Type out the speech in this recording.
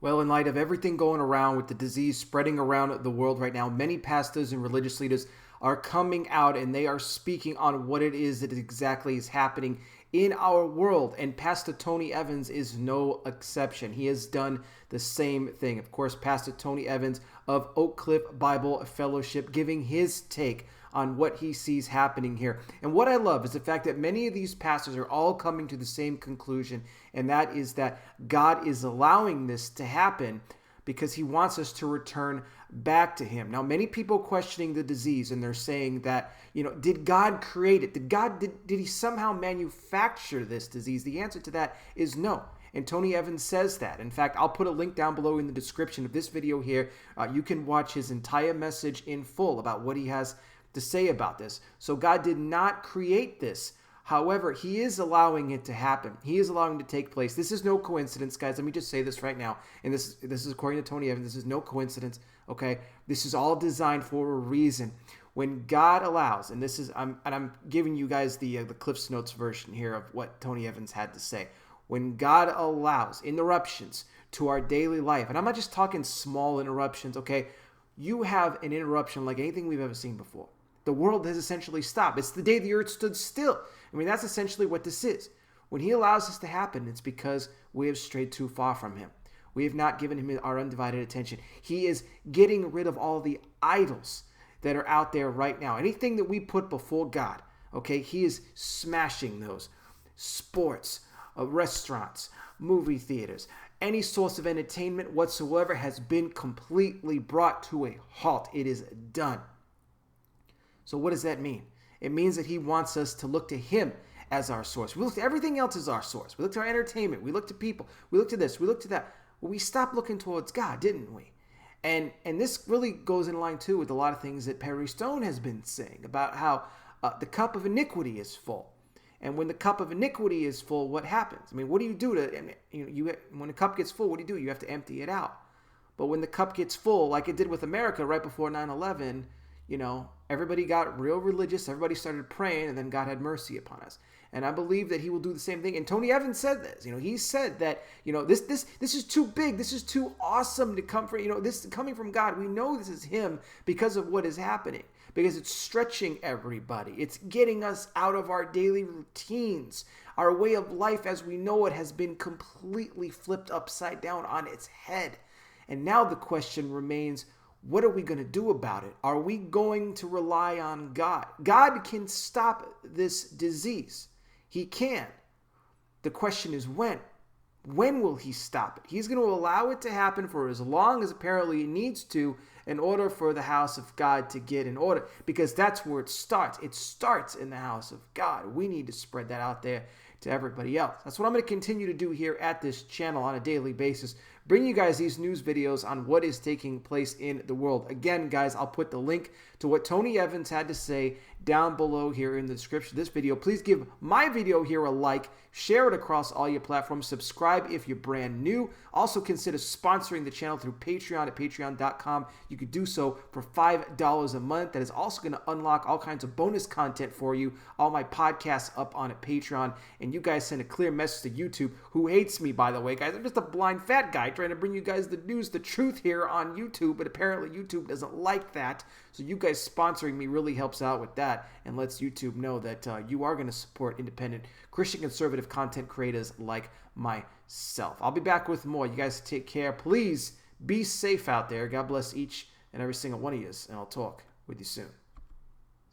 Well, in light of everything going around with the disease spreading around the world right now, many pastors and religious leaders are coming out and they are speaking on what it is that exactly is happening in our world. And Pastor Tony Evans is no exception. He has done the same thing. Of course, Pastor Tony Evans of Oak Cliff Bible Fellowship giving his take on what he sees happening here. And what I love is the fact that many of these pastors are all coming to the same conclusion, and that is that God is allowing this to happen because he wants us to return back to him. Now, many people questioning the disease, and they're saying that, did God create it? Did he somehow manufacture this disease? The answer to that is no. And Tony Evans says that. In fact, I'll put a link down below in the description of this video here. You can watch his entire message in full about what he has to say about this. So God did not create this. However, he is allowing it to happen. He is allowing it to take place. This is no coincidence, guys. Let me just say this right now. And this is according to Tony Evans. This is no coincidence, okay? This is all designed for a reason. When God allows, and this is, I'm giving you guys the Cliff's Notes version here of what Tony Evans had to say. When God allows interruptions to our daily life, and I'm not just talking small interruptions, okay? You have an interruption like anything we've ever seen before. The world has essentially stopped. It's the day the earth stood still. I mean, that's essentially what this is. When he allows this to happen, it's because we have strayed too far from him. We have not given him our undivided attention. He is getting rid of all the idols that are out there right now. Anything that we put before God, okay, he is smashing those. Sports, restaurants, movie theaters, any source of entertainment whatsoever has been completely brought to a halt. It is done. So what does that mean? It means that he wants us to look to him as our source. We look to everything else as our source. We look to our entertainment. We look to people. We look to this. We look to that. Well, we stopped looking towards God, didn't we? And this really goes in line, too, with a lot of things that Perry Stone has been saying about how the cup of iniquity is full. And when the cup of iniquity is full, what happens? I mean, what do you do when the cup gets full, what do? You have to empty it out. But when the cup gets full, like it did with America right before 9/11, everybody got real religious. Everybody started praying, and then God had mercy upon us. And I believe that he will do the same thing. And Tony Evans said this. He said that, this is too big. This is too awesome to come from, this coming from God. We know this is him because of what is happening, because it's stretching everybody. It's getting us out of our daily routines. Our way of life as we know it has been completely flipped upside down on its head. And now the question remains, what are we going to do about it? Are we going to rely on God? God can stop this disease. He can. The question is when. When will he stop it? He's going to allow it to happen for as long as apparently he needs to in order for the house of God to get in order, because that's where it starts. It starts in the house of God. We need to spread that out there to everybody else. That's what I'm going to continue to do here at this channel on a daily basis. Bring you guys these news videos on what is taking place in the world. Again, guys, I'll put the link to what Tony Evans had to say down below here in the description of this video. Please give my video here a like, share it across all your platforms, subscribe if you're brand new. Also consider sponsoring the channel through Patreon at patreon.com. You could do so for $5 a month. That is also going to unlock all kinds of bonus content for you. All my podcasts up on Patreon. And you guys send a clear message to YouTube, who hates me, by the way, guys. I'm just a blind fat guy trying to bring you guys the news, the truth here on YouTube, but apparently YouTube doesn't like that. So you guys sponsoring me really helps out with that and lets YouTube know that you are going to support independent Christian conservative content creators like myself. I'll be back with more. You guys take care. Please be safe out there. God bless each and every single one of you, and I'll talk with you soon.